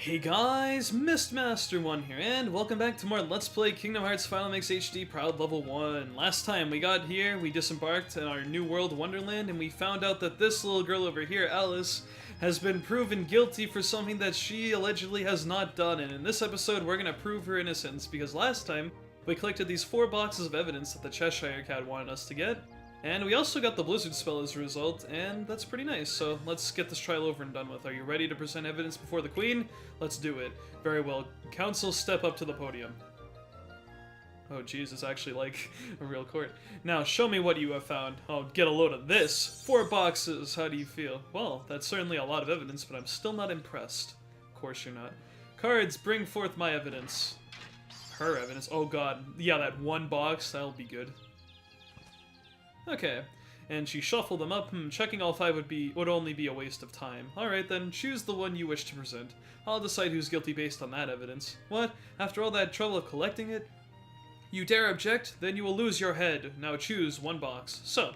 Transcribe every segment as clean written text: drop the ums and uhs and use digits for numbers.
Hey guys, Mistmaster1 here, and welcome back to more Let's Play Kingdom Hearts Final Mix HD Proud Level 1. Last time we got here, we disembarked in our new world, Wonderland, and we found out that this little girl over here, Alice, has been proven guilty for something that she allegedly has not done, and in this episode we're gonna prove her innocence, because last time we collected these 4 boxes of evidence that the Cheshire Cat wanted us to get. And we also got the Blizzard spell as a result, and that's pretty nice, so let's get this trial over and done with. Are you ready to present evidence before the Queen? Let's do it. Very well. Council, step up to the podium. Oh geez, it's actually like a real court. Now, show me what you have found. Oh, get a load of this! 4 boxes, how do you feel? Well, that's certainly a lot of evidence, but I'm still not impressed. Of course you're not. Cards, bring forth my evidence. Her evidence? Oh god. Yeah, that 1 box, that'll be good. Okay, and she shuffled them up. Checking all 5 would only be a waste of time. Alright then, choose the one you wish to present. I'll decide who's guilty based on that evidence. What? After all that trouble of collecting it? You dare object? Then you will lose your head. Now choose 1 box. So,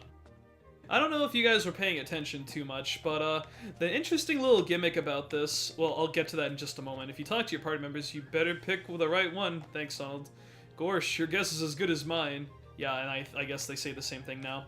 I don't know if you guys were paying attention too much, but the interesting little gimmick about this, well, I'll get to that in just a moment. If you talk to your party members, you better pick the right one. Thanks, Donald. Gorsh, your guess is as good as mine. Yeah, and I guess they say the same thing now.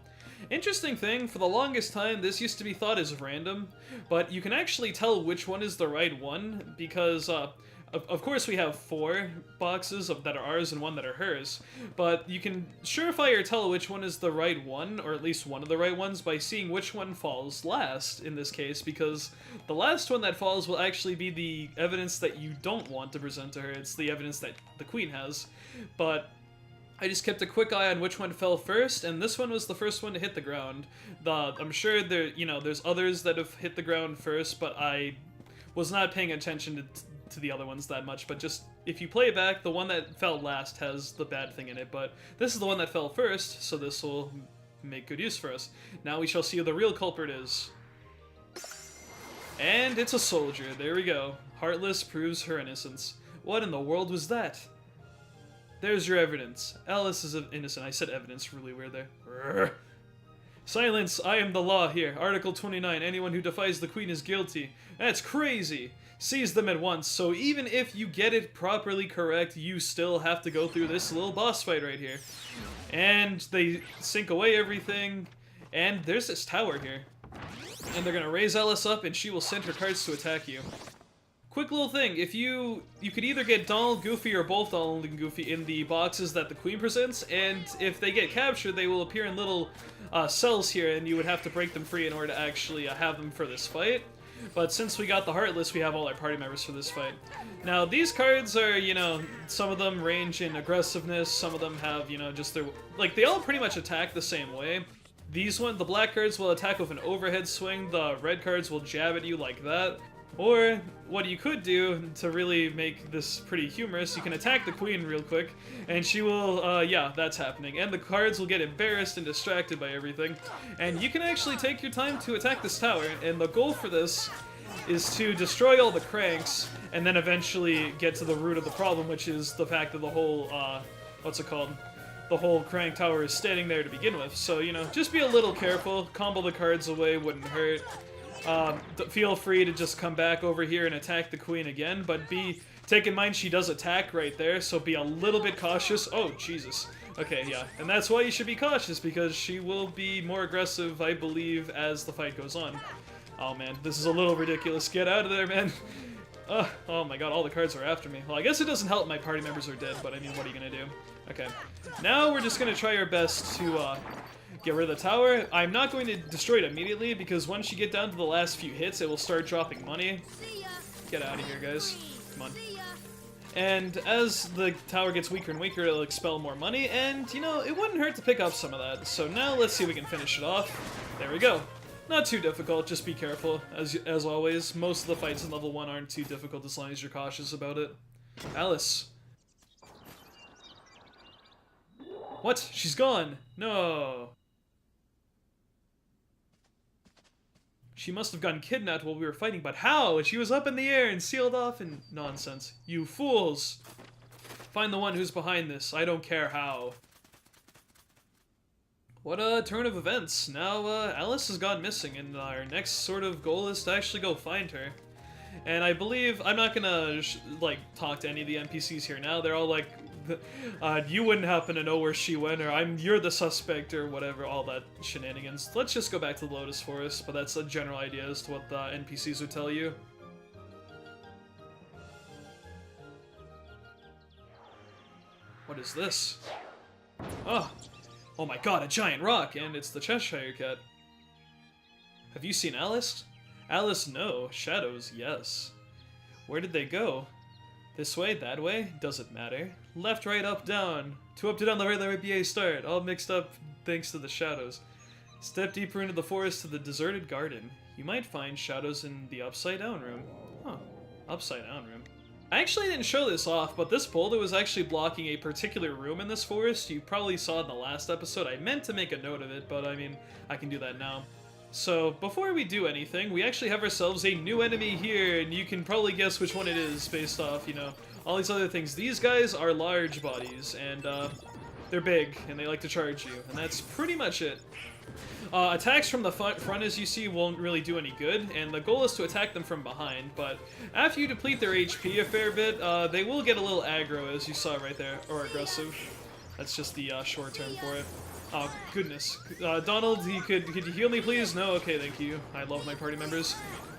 Interesting thing, for the longest time, this used to be thought as random, but you can actually tell which one is the right one, because, of course we have 4 boxes that are ours and 1 that are hers, but you can surefire tell which one is the right one, or at least one of the right ones, by seeing which one falls last, in this case, because the last one that falls will actually be the evidence that you don't want to present to her. It's the evidence that the Queen has, but I just kept a quick eye on which one fell first, and this one was the first one to hit the ground. I'm sure there's others that have hit the ground first, but I was not paying attention to the other ones that much. But just, if you play back, the one that fell last has the bad thing in it, but this is the one that fell first, so this will make good use for us. Now we shall see who the real culprit is. And it's a soldier, there we go. Heartless proves her innocence. What in the world was that? There's your evidence. Alice is innocent. I said evidence really weird there. Urgh. Silence! I am the law here. Article 29. Anyone who defies the Queen is guilty. That's crazy! Seize them at once, so even if you get it properly correct, you still have to go through this little boss fight right here. And they sink away everything, and there's this tower here. And they're gonna raise Alice up, and she will send her cards to attack you. Quick little thing, if you could either get Donald, Goofy, or both Donald and Goofy in the boxes that the Queen presents, and if they get captured, they will appear in little cells here, and you would have to break them free in order to actually have them for this fight. But since we got the Heartless, we have all our party members for this fight. Now, these cards are, some of them range in aggressiveness, some of them have, just their... Like, they all pretty much attack the same way. The black cards will attack with an overhead swing, the red cards will jab at you like that. Or, what you could do, to really make this pretty humorous, you can attack the Queen real quick, and she will, yeah, that's happening. And the cards will get embarrassed and distracted by everything. And you can actually take your time to attack this tower, and the goal for this is to destroy all the cranks, and then eventually get to the root of the problem, which is the fact that the whole, the whole crank tower is standing there to begin with. So, just be a little careful, combo the cards away, wouldn't hurt. Feel free to just come back over here and attack the Queen again, but take in mind she does attack right there, so be a little bit cautious. Oh, Jesus. Okay, yeah. And that's why you should be cautious, because she will be more aggressive, I believe, as the fight goes on. Oh, man. This is a little ridiculous. Get out of there, man. Oh my god, all the cards are after me. Well, I guess it doesn't help my party members are dead, but I mean, what are you gonna do? Okay. Now we're just gonna try our best to, get rid of the tower. I'm not going to destroy it immediately, because once you get down to the last few hits, it will start dropping money. Get out of here, guys. Come on. And as the tower gets weaker and weaker, it'll expel more money, and, it wouldn't hurt to pick up some of that. So now let's see if we can finish it off. There we go. Not too difficult, just be careful. As always, most of the fights in level 1 aren't too difficult as long as you're cautious about it. Alice. What? She's gone! No! She must have gotten kidnapped while we were fighting, but how? She was up in the air and sealed off and... Nonsense. You fools! Find the one who's behind this. I don't care how. What a turn of events. Now, Alice has gone missing, and our next sort of goal is to actually go find her. And I believe, I'm not gonna, like, talk to any of the NPCs here now. They're all like, you wouldn't happen to know where she went, or you're the suspect, or whatever, all that shenanigans. Let's just go back to the Lotus Forest, but that's a general idea as to what the NPCs would tell you. What is this? Oh, oh my god, a giant rock, and it's the Cheshire Cat. Have you seen Alice? Alice, no. Shadows, yes. Where did they go? This way, that way? Doesn't matter. Left, right, up, down. 2 up, 2 down, the right, left, BA start. All mixed up thanks to the shadows. Step deeper into the forest to the deserted garden. You might find shadows in the upside down room. Huh. Upside down room. I actually didn't show this off, but this boulder was actually blocking a particular room in this forest. You probably saw it in the last episode. I meant to make a note of it, but I mean, I can do that now. So, before we do anything, we actually have ourselves a new enemy here, and you can probably guess which one it is based off, you know, all these other things. These guys are large bodies, and they're big, and they like to charge you, and that's pretty much it. Attacks from the front, as you see, won't really do any good, and the goal is to attack them from behind, but after you deplete their HP a fair bit, they will get a little aggro, as you saw right there, or aggressive. That's just the short term for it. Oh, goodness. Donald, could you heal me, please? No? Okay, thank you. I love my party members.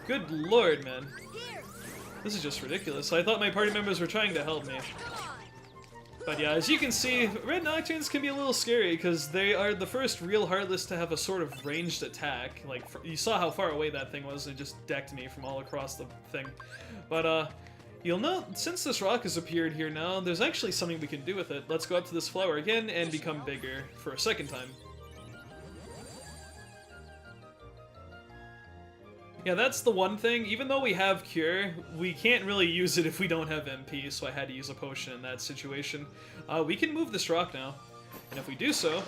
Good lord, man. This is just ridiculous. I thought my party members were trying to help me. But yeah, as you can see, Red Nocturnes can be a little scary, because they are the first real Heartless to have a sort of ranged attack. Like, you saw how far away that thing was, it just decked me from all across the thing. But, you'll note, since this rock has appeared here now, there's actually something we can do with it. Let's go up to this flower again and become bigger for a second time. Yeah, that's the one thing. Even though we have Cure, we can't really use it if we don't have MP, so I had to use a potion in that situation. We can move this rock now, and if we do so,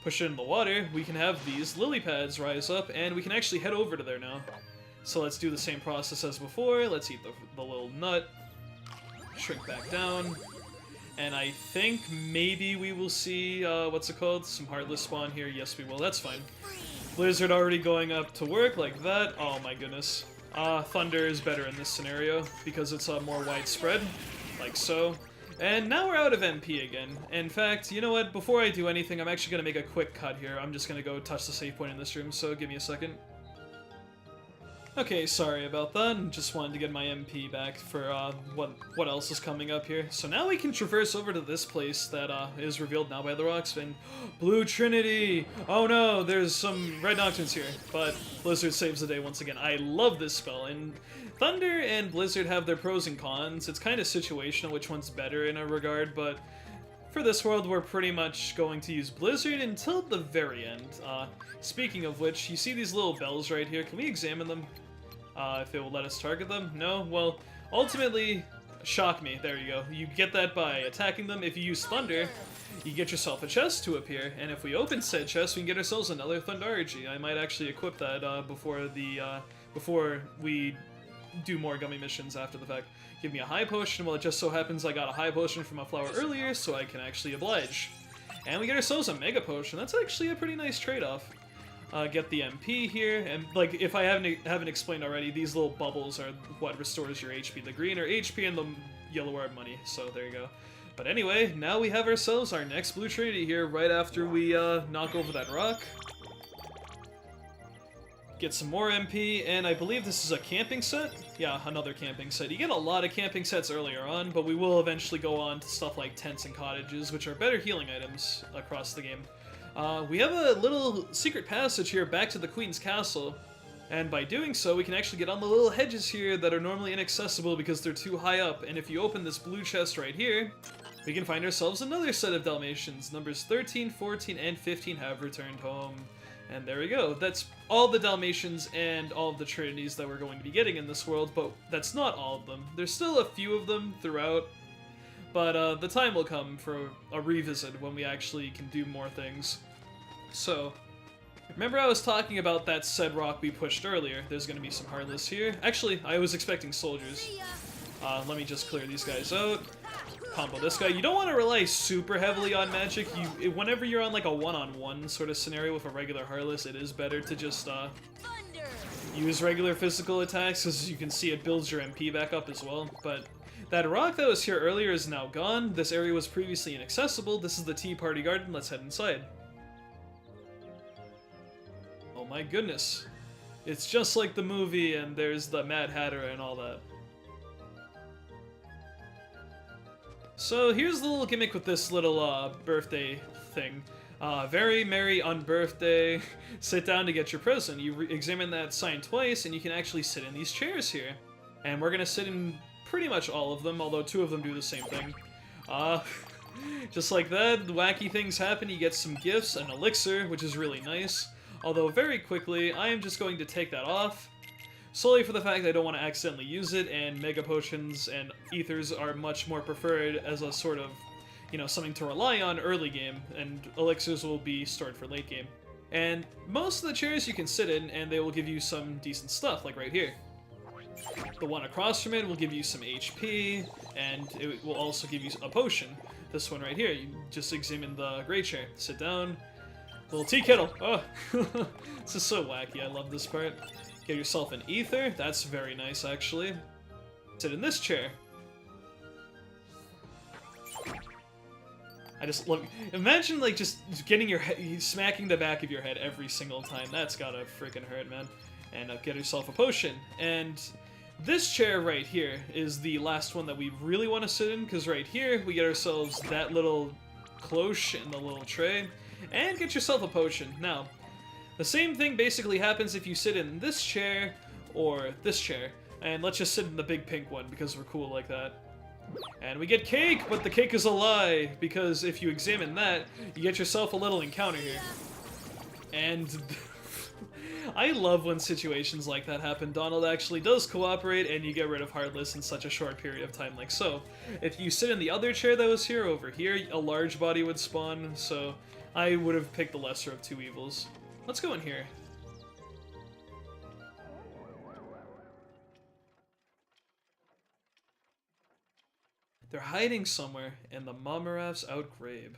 push it in the water, we can have these lily pads rise up, and we can actually head over to there now. So let's do the same process as before. Let's eat the little nut, shrink back down, and I think maybe we will see, what's it called? Some Heartless spawn here. Yes, we will. That's fine. Blizzard already going up to work like that. Oh my goodness. Thunder is better in this scenario because it's more widespread, like so. And now we're out of MP again. In fact, you know what? Before I do anything, I'm actually going to make a quick cut here. I'm just going to go touch the save point in this room, so give me a second. Okay, sorry about that. Just wanted to get my MP back for what else is coming up here. So now we can traverse over to this place that is revealed now by the rocks. And Blue Trinity! Oh no, there's some Red Nocturnes here. But Blizzard saves the day once again. I love this spell. And Thunder and Blizzard have their pros and cons. It's kind of situational which one's better in a regard, but for this world, we're pretty much going to use Blizzard until the very end. Speaking of which, you see these little bells right here. Can we examine them? If it will let us target them? No? Well, ultimately, shock me. There you go. You get that by attacking them. If you use Thunder, you get yourself a chest to appear, and if we open said chest, we can get ourselves another Thundargy. I might actually equip that before we do more gummy missions after the fact. Give me a high potion. Well, it just so happens I got a high potion from a flower earlier, so I can actually oblige. And we get ourselves a mega potion. That's actually a pretty nice trade-off. Get the MP here, and like if I haven't explained already, these little bubbles are what restores your HP. The green are HP and the yellow are money, so there you go. But anyway, now we have ourselves our next Blue Trinity here right after we knock over that rock. Get some more MP, and I believe this is a camping set? Yeah, another camping set. You get a lot of camping sets earlier on, but we will eventually go on to stuff like tents and cottages, which are better healing items across the game. We have a little secret passage here back to the Queen's Castle, and by doing so, we can actually get on the little hedges here that are normally inaccessible because they're too high up, and if you open this blue chest right here, we can find ourselves another set of Dalmatians. Numbers 13, 14, and 15 have returned home. And there we go. That's all the Dalmatians and all of the Trinities that we're going to be getting in this world, but that's not all of them. There's still a few of them throughout, but the time will come for a revisit when we actually can do more things. So, remember I was talking about that said rock we pushed earlier? There's going to be some Heartless here. Actually, I was expecting soldiers. Let me just clear these guys out. Combo this guy. You don't want to rely super heavily on magic. Whenever you're on like a one-on-one sort of scenario with a regular Heartless, it is better to just use regular physical attacks, as you can see it builds your MP back up as well, but that rock that was here earlier is now gone. This area was previously inaccessible. This is the Tea Party Garden. Let's head inside. Oh my goodness. It's just like the movie, and there's the Mad Hatter and all that. So here's the little gimmick with this little birthday thing. Very merry on birthday. Sit down to get your present. You examine that sign twice, and you can actually sit in these chairs here. And we're gonna sit in pretty much all of them, although 2 of them do the same thing. Just like that, the wacky things happen. You get some gifts, an elixir, which is really nice. Although very quickly, I am just going to take that off, solely for the fact that I don't want to accidentally use it, and Mega Potions and Ethers are much more preferred as a sort of, you know, something to rely on early game, and Elixirs will be stored for late game. And most of the chairs you can sit in, and they will give you some decent stuff, like right here. The one across from it will give you some HP, and it will also give you a potion. This one right here, you just examine the gray chair. Sit down. Little tea kettle. Oh, this is so wacky. I love this part. Get yourself an ether. That's very nice, actually. Sit in this chair. I just love. Imagine like just getting your head, smacking the back of your head every single time. That's gotta freaking hurt, man. And get yourself a potion. And this chair right here is the last one that we really want to sit in, because right here we get ourselves that little cloche and the little tray. And get yourself a potion. Now, the same thing basically happens if you sit in this chair or this chair. And let's just sit in the big pink one because we're cool like that. And we get cake, but the cake is a lie, because if you examine that, you get yourself a little encounter here. And I love when situations like that happen. Donald actually does cooperate, and you get rid of Heartless in such a short period of time like so. If you sit in the other chair that was here, over here, a large body would spawn, so I would have picked the lesser of 2 evils. Let's go in here. They're hiding somewhere in the Momoraf's outgrabe.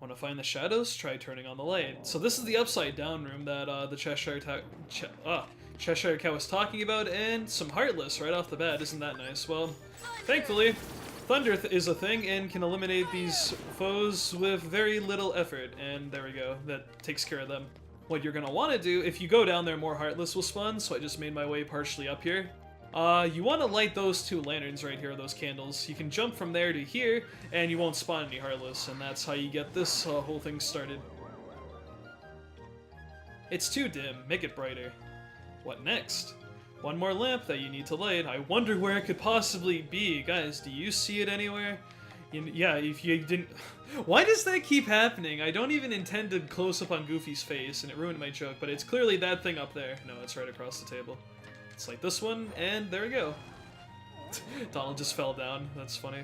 Want to find the shadows? Try turning on the light. So this is the upside down room that the Cheshire Cat was talking about, and some Heartless right off the bat. Isn't that nice? Well, thankfully, Thunder is a thing and can eliminate these foes with very little effort, and there we go. That takes care of them. What you're gonna want to do, if you go down there, more Heartless will spawn, so I just made my way partially up here. You want to light those 2 lanterns right here, those candles. You can jump from there to here, and you won't spawn any Heartless, and that's how you get this whole thing started. It's too dim. Make it brighter. What next? One more lamp that you need to light. I wonder where it could possibly be. Guys, do you see it anywhere? Yeah, if you didn't... Why does that keep happening? I don't even intend to close up on Goofy's face, and it ruined my joke, but it's clearly that thing up there. No, it's right across the table. It's like this one, and there we go. Donald just fell down. That's funny.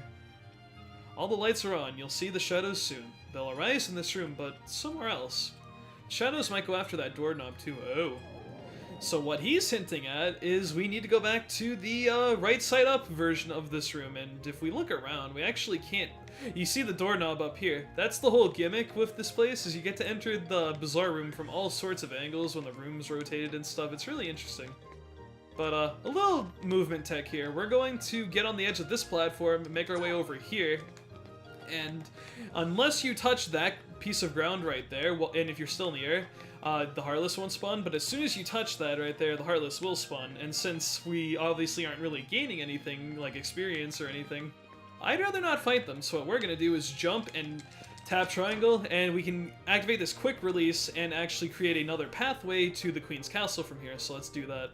All the lights are on. You'll see the shadows soon. They'll arise in this room, but somewhere else. Shadows might go after that doorknob too. Oh. So what he's hinting at is we need to go back to the right side up version of this room, and if we look around, we actually can't... You see the doorknob up here. That's the whole gimmick with this place, is you get to enter the bizarre room from all sorts of angles when the room's rotated and stuff. It's really interesting. But a little movement tech here. We're going to get on the edge of this platform and make our way over here. And unless you touch that piece of ground right there, well, and if you're still in the air, the Heartless won't spawn. But as soon as you touch that right there, the Heartless will spawn. And since we obviously aren't really gaining anything, like experience or anything, I'd rather not fight them. So what we're going to do is jump and tap triangle, and we can activate this quick release and actually create another pathway to the Queen's Castle from here. So let's do that.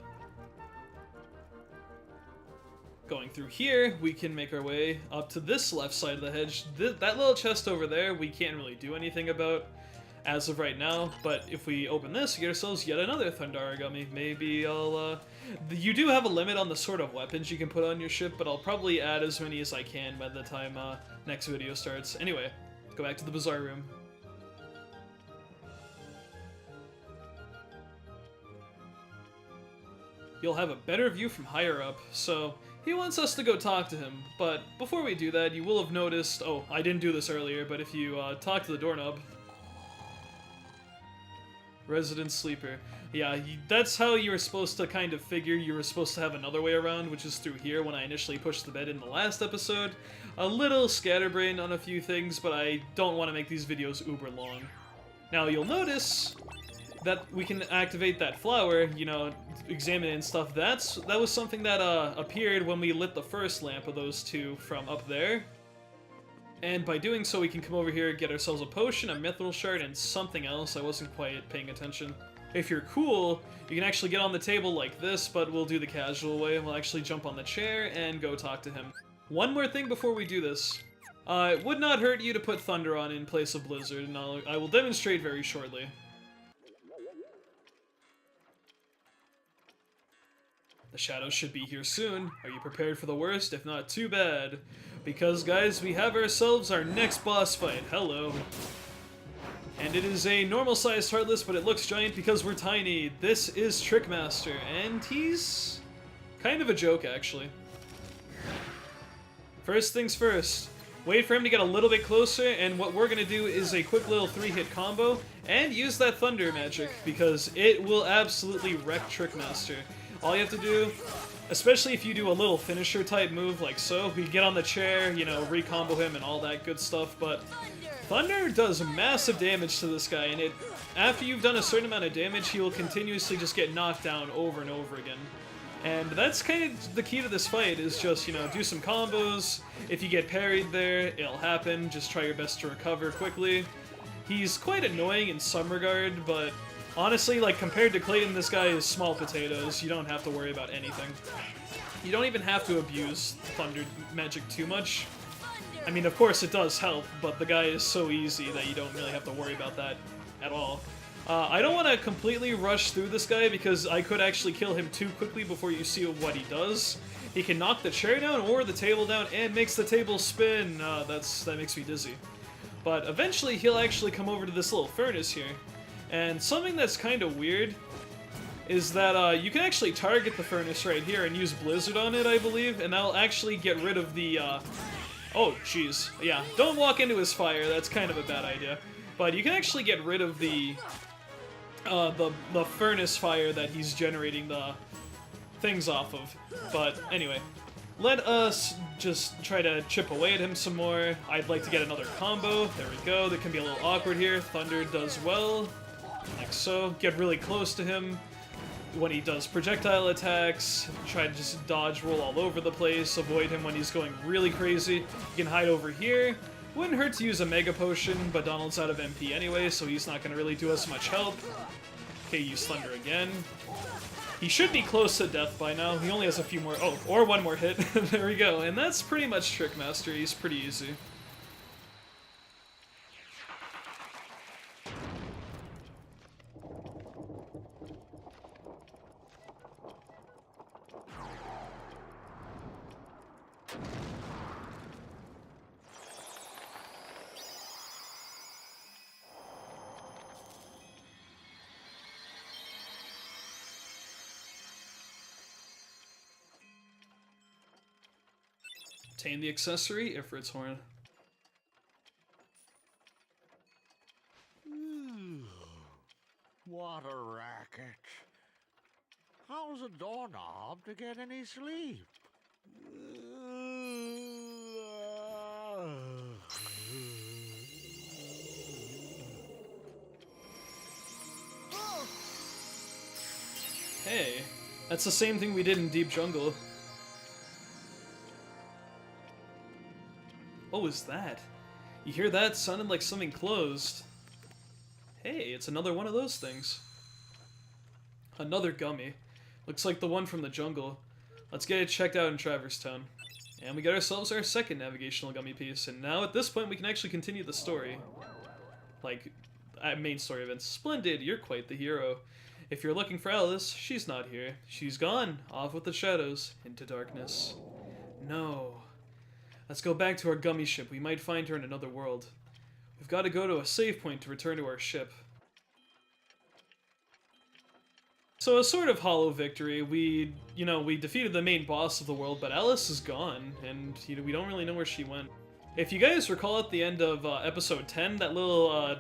Going through here, we can make our way up to this left side of the hedge. That little chest over there, we can't really do anything about as of right now, but if we open this, we get ourselves yet another Thundara Gummy. Maybe I'll, you do have a limit on the sort of weapons you can put on your ship, but I'll probably add as many as I can by the time next video starts. Anyway, go back to the Bazaar Room. You'll have a better view from higher up, so he wants us to go talk to him, but before we do that, you will have noticed... Oh, I didn't do this earlier, but if you talk to the doorknob, Resident sleeper. Yeah, that's how you were supposed to kind of figure you were supposed to have another way around, which is through here when I initially pushed the bed in the last episode. A little scatterbrained on a few things, but I don't want to make these videos uber long. Now you'll notice that we can activate that flower, you know, examine it and stuff. That was something that appeared when we lit the first lamp of those two from up there. And by doing so, we can come over here, get ourselves a potion, a mithril shard, and something else. I wasn't quite paying attention. If you're cool, you can actually get on the table like this, but we'll do the casual way. We'll actually jump on the chair and go talk to him. One more thing before we do this. It would not hurt you to put Thunder on in place of Blizzard, and I will demonstrate very shortly. The shadows should be here soon. Are you prepared for the worst? If not, too bad. Because, guys, we have ourselves our next boss fight. Hello. And it is a normal-sized Heartless, but it looks giant because we're tiny. This is Trickmaster, and he's kind of a joke, actually. First things first. Wait for him to get a little bit closer, and what we're gonna do is a quick little 3-hit combo, and use that Thunder magic, because it will absolutely wreck Trickmaster. All you have to do, especially if you do a little finisher type move like so, we get on the chair, you know, recombo him and all that good stuff, but Thunder does massive damage to this guy, and after you've done a certain amount of damage, he will continuously just get knocked down over and over again. And that's kind of the key to this fight, is just, you know, do some combos. If you get parried there, it'll happen. Just try your best to recover quickly. He's quite annoying in some regard, but honestly, like, compared to Clayton, this guy is small potatoes. You don't have to worry about anything. You don't even have to abuse Thunder magic too much. I mean, of course it does help, but the guy is so easy that you don't really have to worry about that at all. I don't want to completely rush through this guy because I could actually kill him too quickly before you see what he does. He can knock the chair down or the table down and makes the table spin. That makes me dizzy. But eventually he'll actually come over to this little furnace here. And something that's kind of weird is that you can actually target the furnace right here and use Blizzard on it, I believe, and that'll actually get rid of the, oh, jeez. Yeah, don't walk into his fire, that's kind of a bad idea. But you can actually get rid of the furnace fire that he's generating the things off of. But anyway, let us just try to chip away at him some more. I'd like to get another combo. There we go. That can be a little awkward here. Thunder does well, like so. Get really close to him. When he does projectile attacks, try to just dodge roll all over the place, avoid him when he's going really crazy. You can hide over here. Wouldn't hurt to use a Mega Potion, but Donald's out of MP anyway, so he's not going to really do us much help. Okay, use Thunder again. He should be close to death by now. He only has a few more... Oh, or one more hit. There we go. And that's pretty much Trickmaster. He's pretty easy. Obtain the accessory, Ifrit's Horn. What a racket. How's a doorknob to get any sleep? Hey, that's the same thing we did in Deep Jungle. What was that? You hear that? It sounded like something closed. Hey, it's another one of those things. Another gummy. Looks like the one from the jungle. Let's get it checked out in Traverse Town. And we got ourselves our second navigational gummy piece, and now at this point we can actually continue the story. Like, main story events. Splendid, you're quite the hero. If you're looking for Alice, she's not here. She's gone, off with the shadows, into darkness. No. Let's go back to our gummy ship. We might find her in another world. We've got to go to a save point to return to our ship. So a sort of hollow victory. We defeated the main boss of the world, but Alice is gone, and we don't really know where she went. If you guys recall at the end of episode 10, that little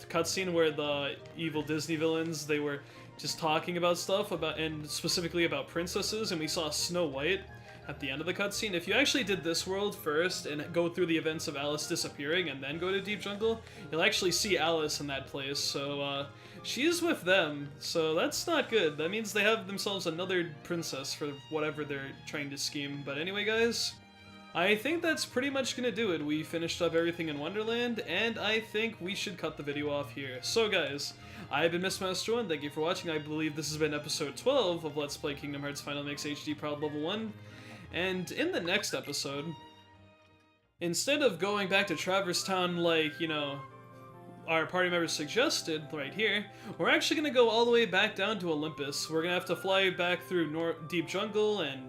cutscene where the evil Disney villains, they were just talking about stuff, and specifically about princesses, and we saw Snow White at the end of the cutscene. If you actually did this world first and go through the events of Alice disappearing and then go to Deep Jungle, you'll actually see Alice in that place, so she's with them, so that's not good. That means they have themselves another princess for whatever they're trying to scheme. But anyway, guys, I think that's pretty much gonna do it. We finished up everything in Wonderland, and I think we should cut the video off here. So guys, I've been MrMaster1, thank you for watching. I believe this has been episode 12 of Let's Play Kingdom Hearts Final Mix HD Proud Level 1. And in the next episode, instead of going back to Traverse Town like, you know, our party members suggested right here, we're actually going to go all the way back down to Olympus. We're going to have to fly back through Deep Jungle and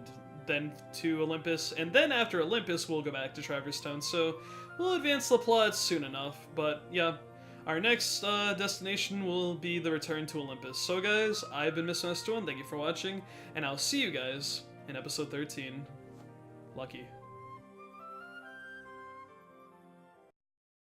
then to Olympus, and then after Olympus we'll go back to Traverse Town, so we'll advance the plot soon enough. But yeah, our next destination will be the return to Olympus. So guys, I've been MrMaster1, thank you for watching, and I'll see you guys in episode 13. Lucky.